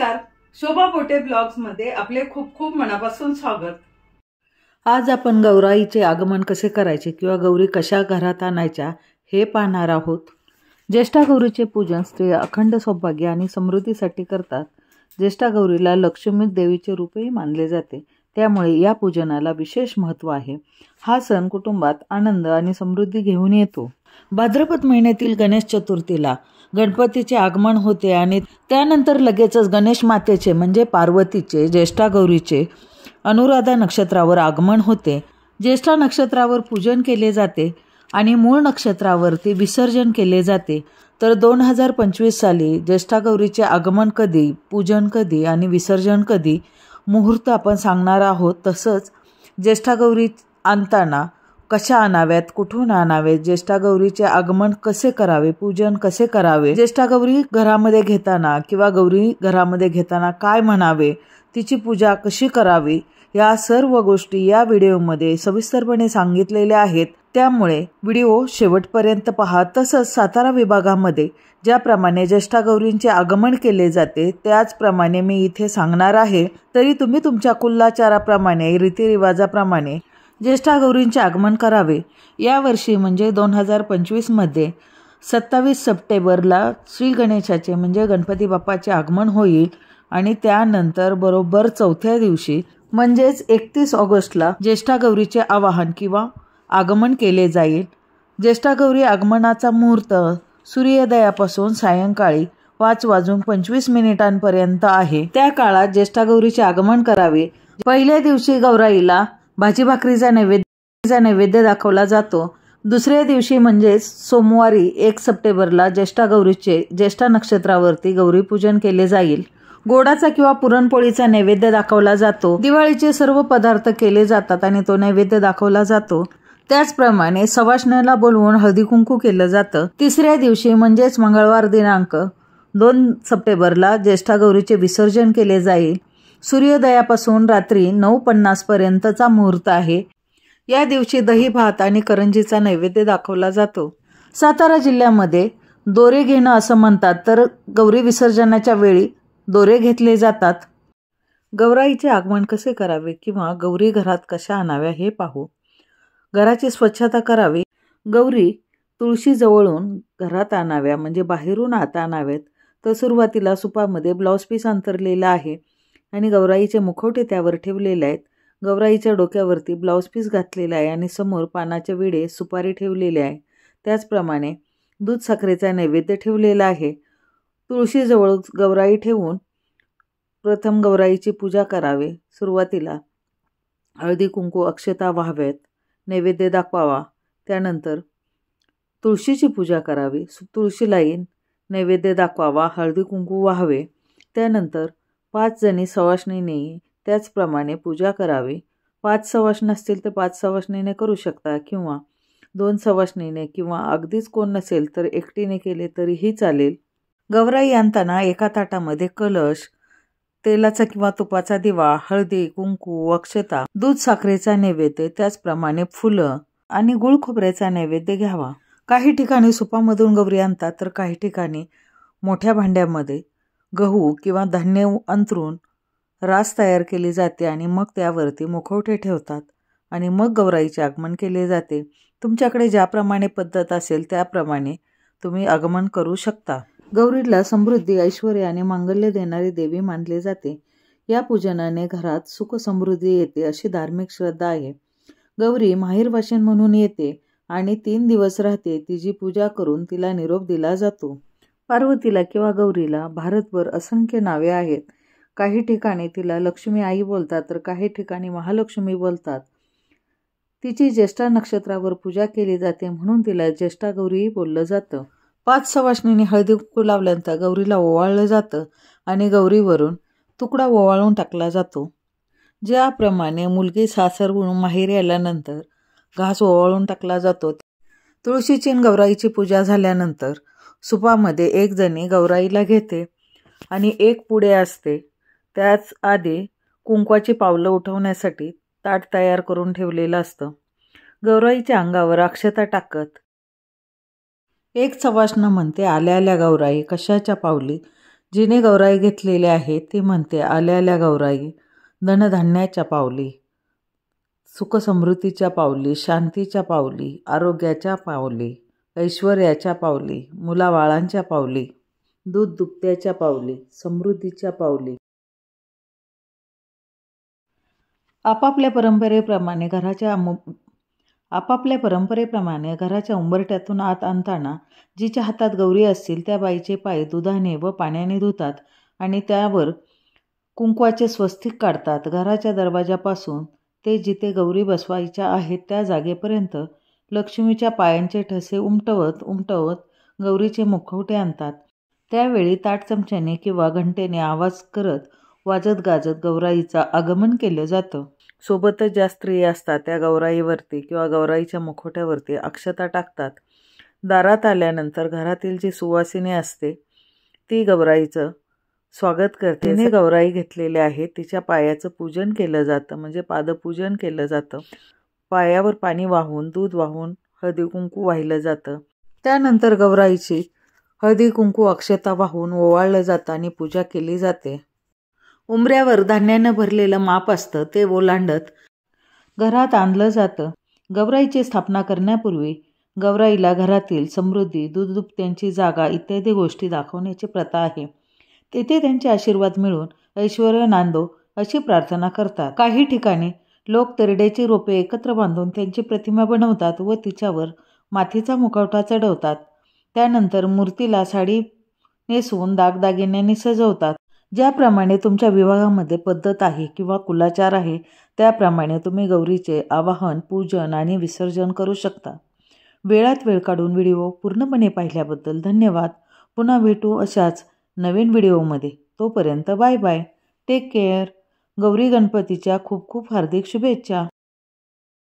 नमस्कार, शोभा पोटे ब्लॉग्समध्ये आपले खूप खूप मनापासून स्वागत। आज आपण गौराईचे आगमन कसे करायचे किंवा गौरी कशा घरात आणायच्या हे पाहणार आहोत। ज्येष्ठा गौरीचे पूजन स्त्रिया अखंड सौभाग्य आणि समृद्धीसाठी करतात। ज्येष्ठा गौरीला लक्ष्मी देवीचे रूपही मानले जाते, त्यामुळे या पूजनाला विशेष महत्त्व आहे। हा सण कुटुंबात आनंद आणि समृद्धी घेऊन येतो। भाद्रपद महिन्यातील गणेश चतुर्थीला गणपतीचे आगमन होते आणि त्यानंतर लगेचच गणेश मातेचे म्हणजे पार्वतीचे ज्येष्ठा गौरीचे अनुराधा नक्षत्रावर आगमन होते। ज्येष्ठा नक्षत्रावर पूजन केले जाते आणि मूळ नक्षत्रावरती विसर्जन केले जाते। तर 2025 साली ज्येष्ठा गौरीचे आगमन कधी, पूजन कधी आणि विसर्जन कधी, मुहूर्त आपण सांगणार आहोत। तसंच ज्येष्ठा गौरी आणताना कशा आणाव्यात, कुठून आणावेत, ज्येष्ठा गौरीचे आगमन कसे करावे, पूजन कसे करावे, ज्येष्ठा गौरी घरामध्ये घेताना किंवा गौरी घरामध्ये घेताना काय म्हणावे, तिची पूजा कशी करावी, या सर्व गोष्टी या व्हिडिओमध्ये सविस्तरपणे सांगितलेल्या आहेत। त्यामुळे व्हिडिओ शेवटपर्यंत पहा। तसंच सातारा विभागामध्ये ज्याप्रमाणे ज्येष्ठा गौरींचे आगमन केले जाते त्याचप्रमाणे मी इथे सांगणार आहे। तरी तुम्ही तुमच्या कुलाचाराप्रमाणे, रीतिरिवाजाप्रमाणे ज्येष्ठा गौरींचे आगमन करावे। यावर्षी म्हणजे 2025 मध्ये 27 सप्टेंबरला श्री गणेशाचे म्हणजे गणपती बाप्पाचे आगमन होईल आणि त्यानंतर बरोबर चौथ्या दिवशी म्हणजेच 31 ऑगस्टला ज्येष्ठा गौरीचे आवाहन किंवा आगमन केले जाईल। ज्येष्ठा गौरी आगमनाचा मुहूर्त सूर्योदयापासून सायंकाळी 5:25 आहे। त्या काळात ज्येष्ठा गौरीचे आगमन करावे। पहिल्या दिवशी गौराईला भाजी भाकरीचा नैवेद्य दाखवला जातो। दुसऱ्या दिवशी म्हणजे सोमवारी 1 सप्टेंबरला ज्येष्ठा गौरीचे ज्येष्ठा नक्षत्रावरती गौरी पूजन केले जाईल। गोडाचा किंवा पुरणपोळीचा नैवेद्य दाखवला जातो। दिवाळीचे सर्व पदार्थ केले जातात आणि तो नैवेद्य दाखवला जातो। त्याचप्रमाणे सवाष्ण्याला बोलवून हळदी कुंकू केलं जातं। तिसऱ्या दिवशी म्हणजेच मंगळवार दिनांक 2 सप्टेंबरला ज्येष्ठा गौरीचे विसर्जन केले जाईल। सूर्योदयापासून रात्री 9:50 पर्यंतचा मुहूर्त आहे। या दिवशी दही भात आणि करंजीचा नैवेद्य दाखवला जातो। सातारा जिल्ह्यामध्ये दोरे घेणं असं म्हणतात, तर गौरी विसर्जनाच्या वेळी दोरे घेतले जातात। गौराईचे आगमन कसे करावे किंवा गौरी घरात कशा आणाव्या हे पाहू। घराची स्वच्छता करावी। गौरी तुळशी जवळून घरात आणाव्या म्हणजे बाहेरून आत आणाव्यात। तर सुरुवातीला सुपामध्ये ब्लाऊज पीस अंतरलेला आहे आणि गौराईचे मुखवटे त्यावर ठेवलेले आहेत। गौराईच्या डोक्यावरती ब्लाऊज पीस घातलेला आहे आणि समोर पानाचे विडे, सुपारी ठेवलेले आहे। त्याचप्रमाणे दूध साखरेचा नैवेद्य ठेवलेला आहे। तुळशीजवळ गौराई ठेवून प्रथम गौराईची पूजा करावे। सुरुवातीला हळदी कुंकू अक्षता वाहाव्यात, नैवेद्य दाखवावा। त्यानंतर तुळशीची पूजा करावी। तुळशीला नैवेद्य दाखवावा, हळदी कुंकू वाहावे। त्यानंतर 5 जणी सवाष्णीने त्याचप्रमाणे पूजा करावी। 5 सवाष्ण असतील तर 5 सवाष्णीने करू शकता किंवा 2 सवाष्णीने किंवा अगदीच कोण नसेल तर एकटीने केले तरीही चालेल। गौराई आणताना एका ताटामध्ये कलश, तेलाचा किंवा तुपाचा दिवा, हळदी कुंकू, अक्षता, दूध साखरेचा नैवेद्य, त्याचप्रमाणे फुलं आणि गुळ खोबऱ्याचा नैवेद्य घ्यावा। काही ठिकाणी सुपामधून गौरी आणतात तर काही ठिकाणी मोठ्या भांड्यामध्ये गहू किंवा धान्य अंतरून रास तयार केली जाते आणि मग त्यावरती मुखवटे ठेवतात आणि मग गौराईचे आगमन केले जाते। तुमच्याकडे ज्याप्रमाणे पद्धत असेल त्याप्रमाणे तुम्ही आगमन करू शकता। गौरीला समृद्धी, ऐश्वर्य आणि मांगल्य देणारी देवी मानले जाते। या पूजनाने घरात सुख समृद्धी येते अशी धार्मिक श्रद्धा आहे। गौरी माहेरवाशीण म्हणून येते आणि 3 दिवस राहते। तिची पूजा करून तिला निरोप दिला जातो। पार्वतीला किंवा गौरीला भारतभर असंख्य नावे आहेत। काही ठिकाणी तिला लक्ष्मी आई बोलतात तर काही ठिकाणी महालक्ष्मी बोलतात। तिची ज्येष्ठा नक्षत्रावर पूजा केली जाते म्हणून तिला ज्येष्ठा गौरीही बोललं जातं। 5 सवाष्णींनी हळदी कुंकू लावल्यानंतर गौरीला ओवाळलं जातं आणि गौरीवरून तुकडा ओवाळून टाकला जातो। ज्याप्रमाणे मुलगी सासरवरून माहेरी आल्यानंतर घास ओवाळून टाकला जातो। तुळशीची गौराईची पूजा झाल्यानंतर सुपामध्ये 1 जणी गौराईला घेते आणि 1 पुढे असते। त्याच आधी कुंकवाची पावलं उठवण्यासाठी ताट तयार करून ठेवलेलं असतं। गौराईच्या अंगावर अक्षता टाकत एक सवाष्ण म्हणते, आल्या आल्या गौराई कशाच्या पावली, जिने गौराई घेतलेली आहे ती म्हणते, आल्या आल्या गौराई, धनधान्याच्या पावली, सुखसमृद्धीच्या पावली, शांतीच्या पावली, आरोग्याच्या पावली, ऐश्वर्याच्या पावली, मुलाबाळांच्या पावली, दूध दुभत्याच्या पावली, समृद्धीच्या पावली. आपापल्या परंपरेप्रमाणे घराच्या उंबरठ्यातून आत आणताना जिच्या हातात गौरी असतील त्या बाईचे पाय दुधाने व पाण्याने धुतात आणि त्यावर कुंकवाचे स्वस्तिक काढतात. घराच्या दरवाजापासून ते जिथे गौरी बसवायच्या आहेत त्या जागेपर्यंत लक्ष्मीच्या पायांचे ठसे उमटवत गौरीचे मुखवटे आणतात. त्यावेळी ताटचमच्याने किंवा घंटेने आवाज करत वाजत गाजत गौराईचं आगमन केलं जातं. सोबतच ज्या स्त्रिया असतात त्या गौराईवरती किंवा गौराईच्या मुखवट्यावरती अक्षता टाकतात. दारात आल्यानंतर घरातील जी सुवासिनी असते ती गौराईचं स्वागत करते. तिने गौराई घेतलेले आहे तिच्या पायाचं पूजन केलं जातं, म्हणजे पादपूजन केलं जातं. पायावर पाणी वाहून, दूध वाहून, हळदी कुंकू वाहिलं जातं. त्यानंतर गौराईची हळदी कुंकू अक्षता वाहून ओवाळलं जातं आणि पूजा केली जाते. उंबऱ्यावर धान्यानं भरलेलं माप असतं ते ओलांडत घरात आणलं जातं. गौराईची स्थापना करण्यापूर्वी गौराईला घरातील समृद्धी, दूधदुभत्यांची जागा इत्यादी गोष्टी दाखवण्याची प्रथा आहे. तेथे त्यांचे आशीर्वाद मिळून ऐश्वर्य नांदो अशी प्रार्थना करतात. काही ठिकाणी लोक तेरड्याची रोपे एकत्र बांधून त्यांची प्रतिमा बनवतात व तिच्यावर मातीचा मुखवटा चढवतात. त्यानंतर मूर्तीला साडी नेसवून दागदागिन्यांनी सजवतात. ज्याप्रमाणे तुमच्या विभागामध्ये पद्धत आहे किंवा कुलाचार आहे त्याप्रमाणे तुम्ही गौरीचे आवाहन, पूजन आणि विसर्जन करू शकता. वेळात वेळ काढून व्हिडिओ पूर्णपणे पाहिल्याबद्दल धन्यवाद. पुन्हा भेटू अशाच नवीन व्हिडिओमध्ये. तोपर्यंत bye bye. Take care. Gauri गणपतीच्या खूप खूप हार्दिक शुभेच्छा.